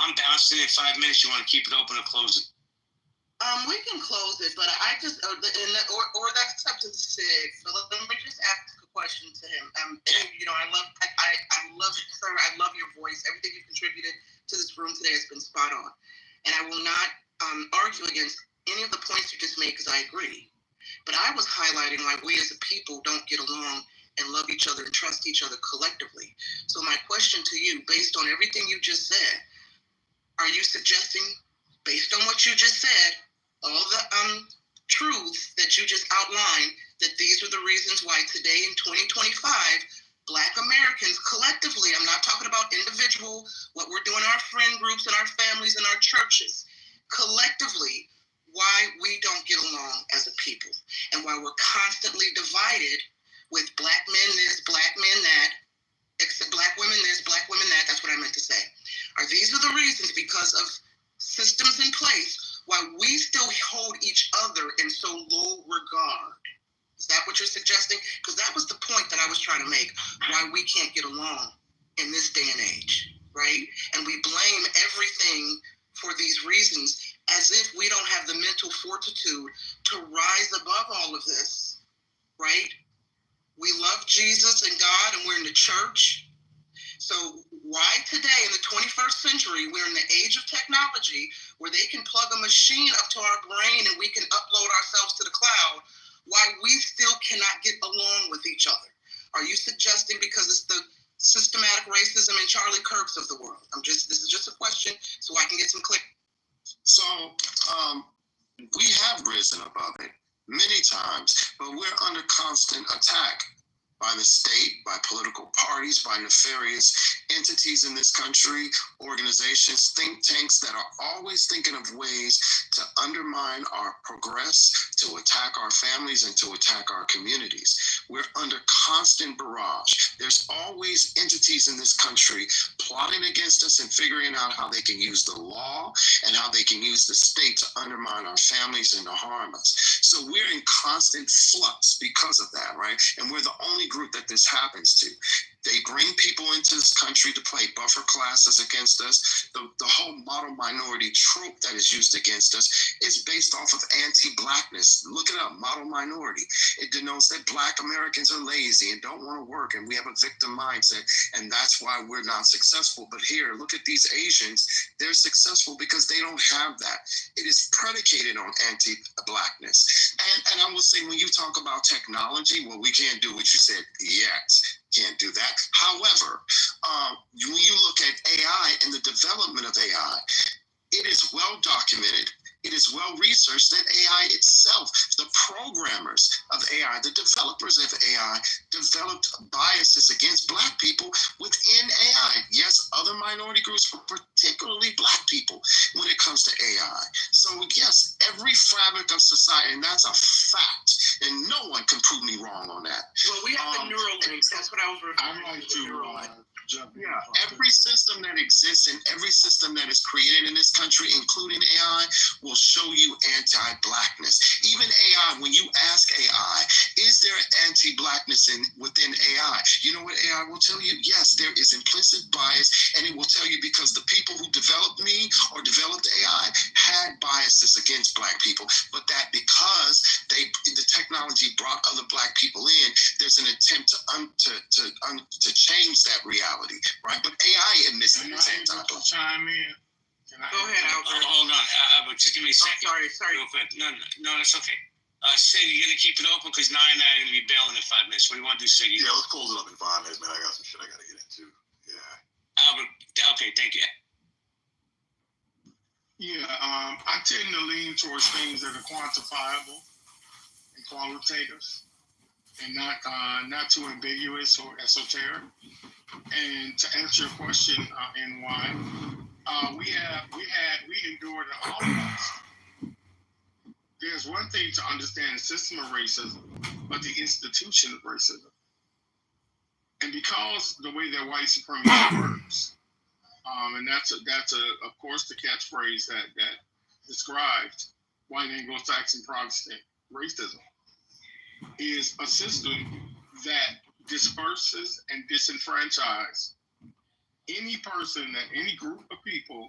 I'm bouncing in 5 minutes. You want to keep it open or close it? We can close it, but I just or that's up to Sig. So let me just ask a question to him. I love sir. I love your voice. Everything you contributed to this room today has been spot on, and I will not argue against any of the points you just made because I agree. But I was highlighting why we as a people don't get along and love each other and trust each other collectively. So my question to you, based on everything you just said, are you suggesting, based on what you just said, all the truths that you just outlined, that these are the reasons why today in 2025, Black Americans collectively, I'm not talking about individual, what we're doing in our friend groups and our families and our churches, collectively, why we don't get along as a people and why we're constantly divided with Black men this, Black men that, except Black women this, Black women that. That's what I meant to say. These are the reasons, because of systems in place, why we still hold each other in so low regard. Is that what you're suggesting? Because that was the point that I was trying to make, why we can't get along in this day and age, right? And we blame everything for these reasons as if we don't have the mental fortitude to rise above all of this, right? We love Jesus and God, and we're in the church. So why today in the 21st century, we're in the age of technology where they can plug a machine up to our brain and we can upload ourselves to the cloud, why we still cannot get along with each other? Are you suggesting because it's the systematic racism and Charlie Kirks of the world? This is just a question so I can get some clarity. So we have risen above it many times, but we're under constant attack by the state, by political parties, by nefarious entities in this country, organizations, think tanks that are always thinking of ways to undermine our progress, to attack our families, and to attack our communities. We're under constant barrage. There's always entities in this country plotting against us and figuring out how they can use the law and how they can use the state to undermine our families and to harm us. So we're in constant flux because of that, right? And we're the only group that this happens to. They bring people into this country to play buffer classes against us. The whole model minority trope that is used against us is based off of anti-Blackness. Look it up, model minority. It denotes that Black Americans are lazy and don't want to work, and we have a victim mindset, and that's why we're not successful. But here, look at these Asians. They're successful because they don't have that. It is predicated on anti-Blackness. And I will say, when you talk about technology, well, we can't do what you said yet. Can't do that. However, when you look at AI and the development of AI, it is well documented. It is well researched that AI itself, the programmers of AI, the developers of AI, developed biases against Black people within AI. Yes, other minority groups, but particularly Black people when it comes to AI. So yes, every fabric of society, and that's a fact, and no one can prove me wrong on that. Well, we have the neural links. That's what I was referring to. Yeah, every system that exists and every system that is created in this country, including AI, will show you anti-Blackness. Even AI, when you ask AI, is there anti-Blackness within AI? You know what AI will tell you? Yes, there is implicit bias, and it will tell you because the people who developed me or developed AI had biases against Black people, but that because the technology brought other Black people in, there's an attempt to change that reality. Right, but AI admits it. Chime in. Go ahead, Albert. Hold on, Albert. Just give me a second. Sorry. Real quick. No, that's okay. Sig, you're gonna keep it open because 9 and I are gonna be bailing in 5 minutes. What do you want to do, Sig? Yeah, let's close it up in 5 minutes, man. I got some shit I gotta get into. Yeah. Albert. Okay, thank you. Yeah, I tend to lean towards things that are quantifiable and qualitative, and not too ambiguous or esoteric. And to answer your question, and why, we endured an Holocaust. There's one thing to understand the system of racism, but the institution of racism. And because the way that white supremacy works, and that's of course the catchphrase that describes white Anglo-Saxon Protestant racism, is a system that disperses and disenfranchises any person, any group of people